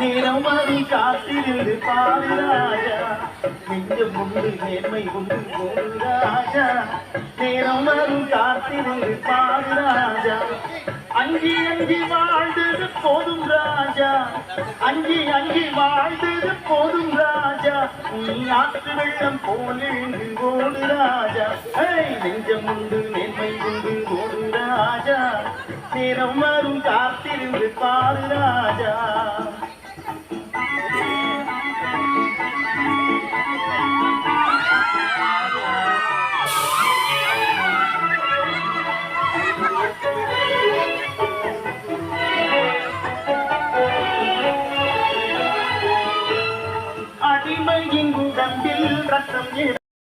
நேரம் வரும் காத்திருந்து பாரு ராஜா நெஞ்சம் உண்டு நேர்மை உண்டு போடு ராஜா நேரம் வரும் காத்திருந்து பாரு ராஜா அஞ்சி அஞ்சி வாழ்ந்தது போதும் ராஜா அஞ்சி அஞ்சி வாழ்ந்தது போதும் ராஜா நீ ஆற்று வெள்ளம் போல் எழுந்து ஓடு ராஜா நெஞ்சம் உண்டு நேர்மை உண்டு ஓடு ராஜா நேரம் வரும் காத்திருந்து பாரு ராஜா